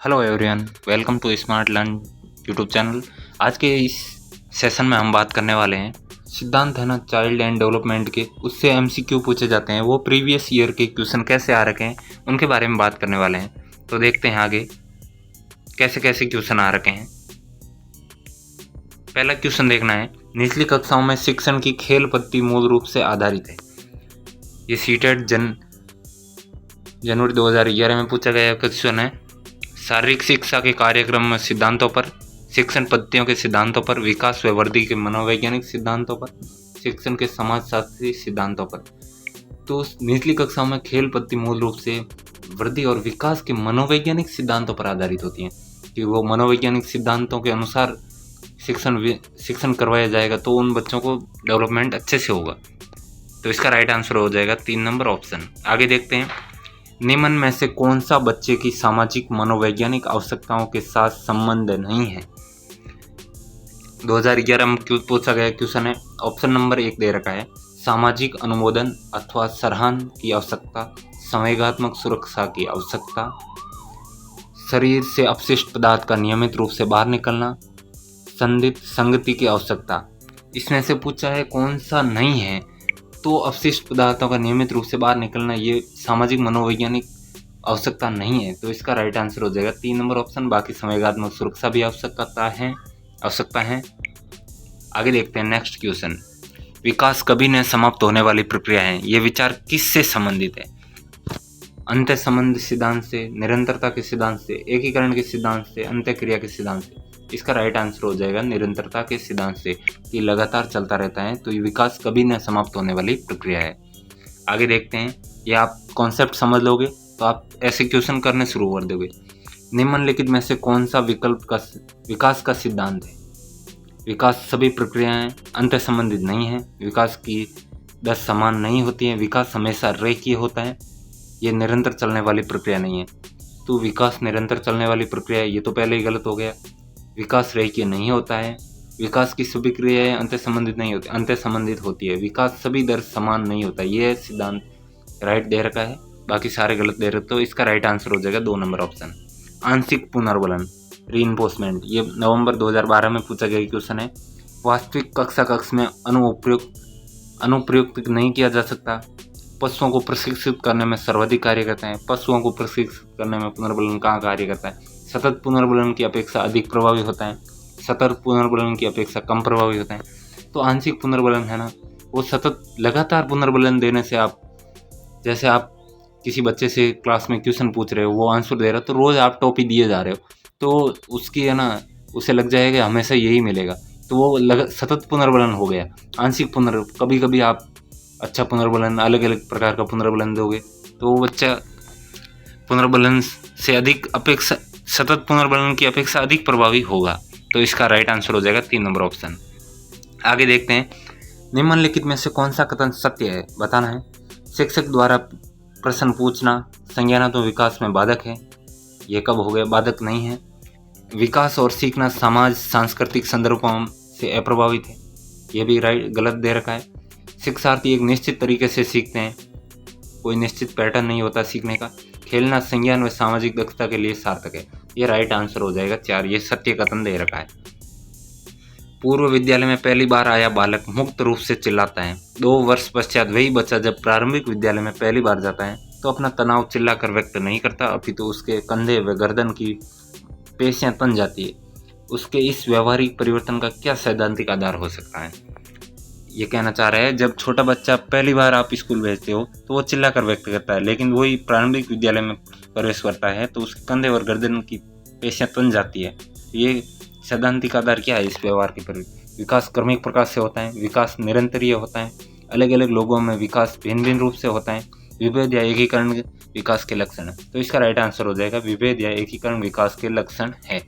Hello everyone, welcome to smart learn YouTube channel. आज के इस सेशन में हम बात करने वाले हैं सिद्धांत है ना चाइल्ड एंड डेवलपमेंट के, उससे एमसीक्यू पूछे जाते हैं। वो प्रीवियस ईयर के क्वेश्चन कैसे आ रखे हैं उनके बारे में बात करने वाले हैं। तो देखते हैं आगे कैसे कैसे क्वेश्चन आ रखे हैं। पहला क्वेश्चन देखना है, निचली कक्षाओं में शिक्षण की खेल पद्धति मूल रूप से आधारित है। ये सीटेट जनवरी 2011 में पूछा गया क्वेश्चन है। शारीरिक शिक्षा के कार्यक्रम सिद्धांतों पर, शिक्षण पद्धतियों के सिद्धांतों पर, विकास व वृद्धि के मनोवैज्ञानिक सिद्धांतों पर, शिक्षण के समाजशास्त्री सिद्धांतों पर। तो निचली कक्षाओं में खेल पद्धति मूल रूप से वृद्धि और विकास के मनोवैज्ञानिक सिद्धांतों पर आधारित होती हैं कि वो मनोवैज्ञानिक सिद्धांतों के अनुसार शिक्षण करवाया जाएगा तो उन बच्चों को डेवलपमेंट अच्छे से होगा। तो इसका राइट आंसर हो जाएगा 3 नंबर ऑप्शन। आगे देखते हैं, निम्न में से कौन सा बच्चे की सामाजिक मनोवैज्ञानिक आवश्यकताओं के साथ संबंध नहीं है। 2011 में क्यों पूछा गया क्वेश्चन है। ऑप्शन नंबर 1 दे रखा है, सामाजिक अनुमोदन अथवा सराहन की आवश्यकता, संवेगात्मक सुरक्षा की आवश्यकता, शरीर से अपशिष्ट पदार्थ का नियमित रूप से बाहर निकलना, संगति की आवश्यकता। इसमें से पूछा है कौन सा नहीं है, तो अपशिष्ट पदार्थों का नियमित रूप से बाहर निकलना ये सामाजिक मनोवैज्ञानिक आवश्यकता नहीं है। तो इसका राइट आंसर हो जाएगा 3 नंबर ऑप्शन। बाकी संवेगात्मक सुरक्षा भी आवश्यकता है। आगे देखते हैं नेक्स्ट क्वेश्चन, विकास कभी न समाप्त होने वाली प्रक्रिया है। ये विचार किससे संबंधित है। अंत्य संबंध सिद्धांत से, निरंतरता के सिद्धांत से, एकीकरण के सिद्धांत से, अंत्यक्रिया के सिद्धांत से। इसका राइट आंसर हो जाएगा निरंतरता के सिद्धांत से, कि लगातार चलता रहता है। तो ये विकास कभी न समाप्त होने वाली प्रक्रिया है। आगे देखते हैं, ये आप कॉन्सेप्ट समझ लोगे तो आप ऐसे क्वेश्चन करने शुरू कर दोगे। निम्नलिखित में से कौन सा विकास का सिद्धांत है। विकास सभी प्रक्रियाएं अंतर संबंधित नहीं है, विकास की दर समान नहीं होती है, विकास हमेशा रेखीय होता है, ये निरंतर चलने वाली प्रक्रिया नहीं है। तो विकास निरंतर चलने वाली प्रक्रिया है, ये तो पहले ही गलत हो गया। विकास रेखीय नहीं होता है, विकास की सभी क्रियाएं अंतर संबंधित नहीं होती, अंतर संबंधित होती है, विकास सभी दर समान नहीं होता। यह सिद्धांत राइट दे रखा है, बाकी सारे गलत दे रहे। तो इसका राइट आंसर हो जाएगा 2 नंबर ऑप्शन। आंशिक पुनर्बलन रीइंफोर्समेंट, ये नवंबर 2012 में पूछा गया क्वेश्चन है। वास्तविक कक्ष में अनुप्रयुक्त नहीं किया जा सकता। पशुओं को प्रशिक्षित करने में सर्वाधिक कार्य करता है। पशुओं को प्रशिक्षित करने में पुनर्बलन कहाँ कार्य करता है। सतत पुनर्बलन की अपेक्षा अधिक प्रभावी होता है, सतत पुनर्बलन की अपेक्षा कम प्रभावी होता है। तो आंशिक पुनर्बलन है ना, वो सतत लगातार पुनर्बलन देने से जैसे आप किसी बच्चे से क्लास में क्वेश्चन पूछ रहे हो, वो आंसर दे रहा है, तो रोज़ आप टॉपी दिए जा रहे हो, तो उसकी है ना, उसे लग जाएगा हमेशा यही मिलेगा। तो वो सतत पुनर्बलन हो गया। आंशिक कभी कभी आप अच्छा पुनर्बलन, अलग अलग प्रकार का पुनर्बलन दोगे तो वो बच्चा पुनर्बलन से अधिक अपेक्षा, सतत पुनर्बलन की अपेक्षा अधिक प्रभावी होगा। तो इसका राइट आंसर हो जाएगा 3 नंबर ऑप्शन। आगे देखते हैं, निम्नलिखित में से कौन सा कथन सत्य है, बताना है। शिक्षक द्वारा प्रश्न पूछना संज्ञानात्मक विकास में बाधक है। ये कब हो गया, बाधक नहीं है। विकास और सीखना समाज सांस्कृतिक संदर्भों से अप्रभावित है। ये भी राइट गलत दे रखा है। शिक्षार्थी एक निश्चित तरीके से सीखते हैं, कोई निश्चित पैटर्न नहीं होता सीखने का। खेलना संज्ञान व सामाजिक दक्षता के लिए सार्थक है। ये राइट आंसर हो जाएगा 4। ये सत्य कथन दे रखा है। पूर्व विद्यालय में पहली बार आया बालक मुक्त रूप से चिल्लाता है। 2 वर्ष पश्चात वही बच्चा जब प्रारंभिक विद्यालय में पहली बार जाता है तो अपना तनाव चिल्लाकर व्यक्त नहीं करता, अपितु उसके कंधे व गर्दन की पेशियां तन जाती है। उसके इस व्यवहारिक परिवर्तन का क्या सैद्धांतिक आधार हो सकता है। ये कहना चाह रहा है, जब छोटा बच्चा पहली बार आप स्कूल भेजते हो तो वो चिल्लाकर व्यक्त करता है, लेकिन वही प्रारंभिक विद्यालय में प्रवेश करता है तो उसके कंधे और गर्दन की पेशियां तन जाती है। ये सैद्धांतिक आधार क्या है इस व्यवहार के पर। विकास क्रमिक प्रकार से होता है, विकास निरंतरीय होता है, अलग अलग लोगों में विकास भिन्न भिन्न रूप से होता है, विभेद या एकीकरण विकास के लक्षण है। तो इसका राइट आंसर हो जाएगा विभेद या एकीकरण विकास के लक्षण है।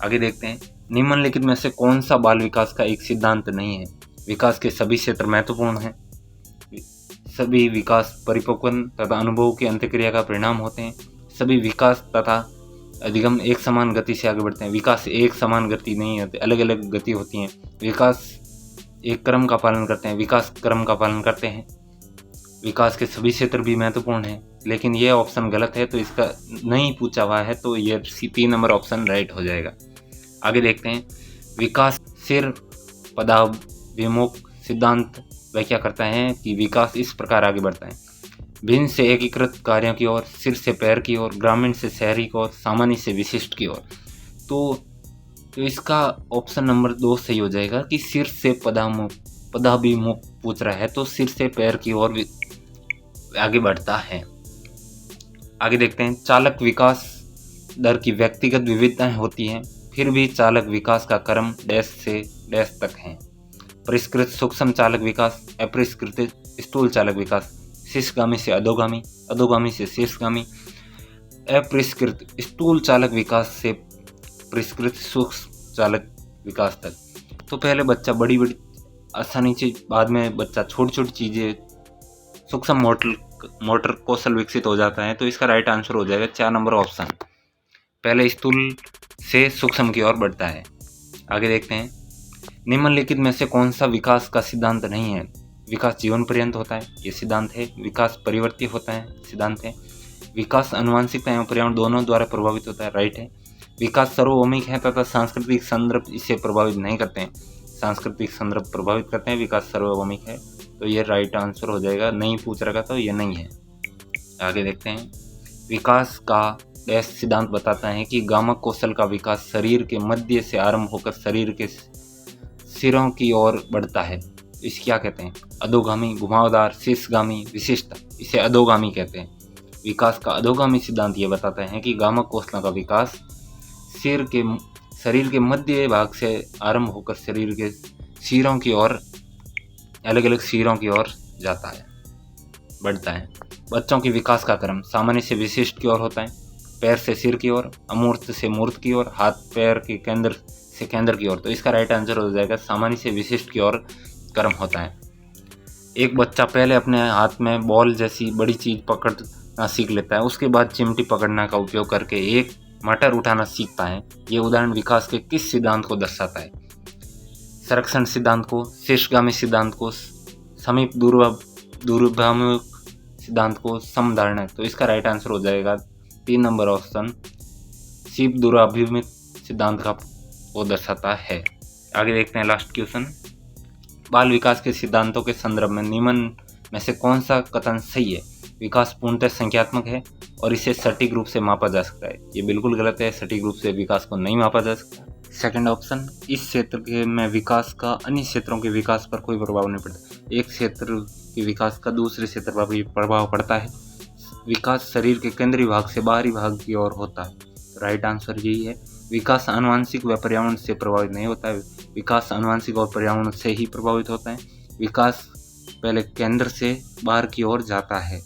आगे देखते हैं, निम्नलिखित में से कौन सा बाल विकास का एक सिद्धांत नहीं है। विकास के सभी क्षेत्र महत्वपूर्ण हैं। सभी विकास परिपक्वन तथा अनुभव की अंत्यक्रिया का परिणाम होते हैं। सभी विकास तथा अधिगम एक समान गति से आगे बढ़ते हैं। विकास एक समान गति नहीं होती, अलग अलग गति होती हैं। विकास एक क्रम का पालन करते हैं, विकास क्रम का पालन करते हैं। विकास के सभी क्षेत्र भी महत्वपूर्ण हैं। लेकिन ये ऑप्शन गलत है, तो इसका नहीं पूछा हुआ है, तो ये 3 नंबर ऑप्शन राइट हो जाएगा। आगे देखते हैं, विकास सिर पदाभिमुख सिद्धांत व्याख्या करता है कि विकास इस प्रकार आगे बढ़ता है: भिन्न से एकीकृत कार्यों की ओर, सिर से पैर की ओर, ग्रामीण से शहरी की ओर, सामान्य से विशिष्ट की ओर। तो इसका ऑप्शन नंबर 2 सही हो जाएगा कि सिर से पदाभिमुख पूछ रहा है, तो सिर से पैर की ओर आगे बढ़ता है। आगे देखते हैं, चालक विकास दर की व्यक्तिगत विविधताएं होती हैं, फिर भी चालक विकास का क्रम डैश से डैश तक है: परिष्कृत सूक्ष्म चालक विकास, अपरिष्कृत स्थूल चालक विकास, शीर्षगामी से अधोगामी, अधोगामी से शीर्षगामी, अपरिष्कृत स्थूल चालक विकास से परिष्कृत सूक्ष्म चालक विकास तक। तो पहले बच्चा बड़ी बड़ी आसानी से, बाद में बच्चा छोटी छोटी चीज़ें, सूक्ष्म मोटर कौशल विकसित हो जाता है। तो इसका राइट आंसर हो जाएगा 4 नंबर ऑप्शन, पहले स्थूल से सूक्ष्म की ओर बढ़ता है। आगे देखते हैं, निम्नलिखित में से कौन सा विकास का सिद्धांत नहीं है? विकास जीवन पर्यंत होता है, ये सिद्धांत है। विकास परिवर्ती होता है, सिद्धांत है। विकास आनुवंशिकता एवं पर्यावरण दोनों द्वारा प्रभावित होता है, राइट है। विकास सार्वभौमिक है तथा सांस्कृतिक संदर्भ इसे प्रभावित नहीं करते हैं, सांस्कृतिक संदर्भ प्रभावित करते हैं। विकास सार्वभौमिक है, तो ये राइट आंसर हो जाएगा। नहीं पूछ रखा तो ये नहीं है। आगे देखते हैं, विकास का डैश सिद्धांत बताता है कि गामक कौशल का विकास शरीर के मध्य से आरंभ होकर शरीर के सिरों की ओर बढ़ता है। इसे क्या कहते हैं? अधोगामी, घुमावदार, शीर्षगामी, विशिष्ट, इसे अधोगामी कहते हैं। विकास का अधोगामी सिद्धांत ये बताता है कि गामक कौशल का विकास शरीर के मध्य भाग से आरंभ होकर शरीर के सिरों की ओर, अलग अलग सिरों की ओर जाता है, बढ़ता है। बच्चों के विकास का क्रम सामान्य से विशिष्ट की ओर होता है, पैर से सिर की ओर, अमूर्त से मूर्त की ओर, हाथ पैर के केंद्र से केंद्र की ओर। तो इसका राइट आंसर हो जाएगा सामान्य से विशिष्ट की ओर क्रम होता है। एक बच्चा पहले अपने हाथ में बॉल जैसी बड़ी चीज पकड़ना सीख लेता है, उसके बाद चिमटी पकड़ना का उपयोग करके एक मटर उठाना सीखता है। ये उदाहरण विकास के किस सिद्धांत को दर्शाता है? संरक्षण सिद्धांत को, शीर्षगामी सिद्धांत को, समीप दूरभामुख सिद्धांत को, समधारणा। तो इसका राइट आंसर हो जाएगा 3 नंबर ऑप्शन, समीप दूरभामुख सिद्धांत का वो दर्शाता है। आगे देखते हैं लास्ट क्वेश्चन, बाल विकास के सिद्धांतों के संदर्भ में निम्न में से कौन सा कथन सही है? विकास पूर्णतः संख्यात्मक है और इसे सटीक रूप से मापा जा सकता है। ये बिल्कुल गलत है, सटीक रूप से विकास को नहीं मापा जा सकता। सेकंड ऑप्शन, इस क्षेत्र के में विकास का अन्य क्षेत्रों के विकास पर कोई प्रभाव नहीं पड़ता। एक क्षेत्र के विकास का दूसरे क्षेत्र पर भी प्रभाव पड़ता है। विकास शरीर के केंद्रीय भाग से बाहरी भाग की ओर होता है। राइट आंसर यही है। विकास आनुवंशिक व पर्यावरण से प्रभावित नहीं होता है, विकास आनुवंशिक और पर्यावरण से ही प्रभावित होता है। विकास पहले केंद्र से बाहर की ओर जाता है।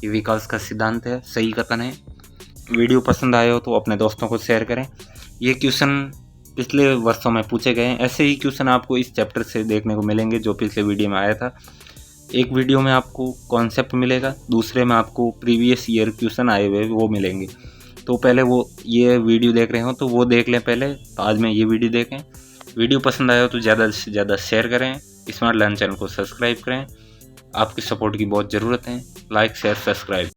ये विकास का सिद्धांत है, सही कथन है। वीडियो पसंद आए हो तो अपने दोस्तों को शेयर करें। ये क्वेश्चन पिछले वर्षों में पूछे गए हैं, ऐसे ही क्वेश्चन आपको इस चैप्टर से देखने को मिलेंगे जो पिछले वीडियो में आया था। एक वीडियो में आपको कॉन्सेप्ट मिलेगा, दूसरे में आपको प्रीवियस ईयर क्वेश्चन आए हुए वो मिलेंगे। तो पहले वो ये वीडियो देख रहे हो तो वो देख लें पहले, बाद में ये वीडियो देखें। वीडियो पसंद आया हो तो ज़्यादा से ज़्यादा शेयर करें, स्मार्ट लर्न चैनल को सब्सक्राइब करें। आपकी सपोर्ट की बहुत ज़रूरत है। Like, share, subscribe.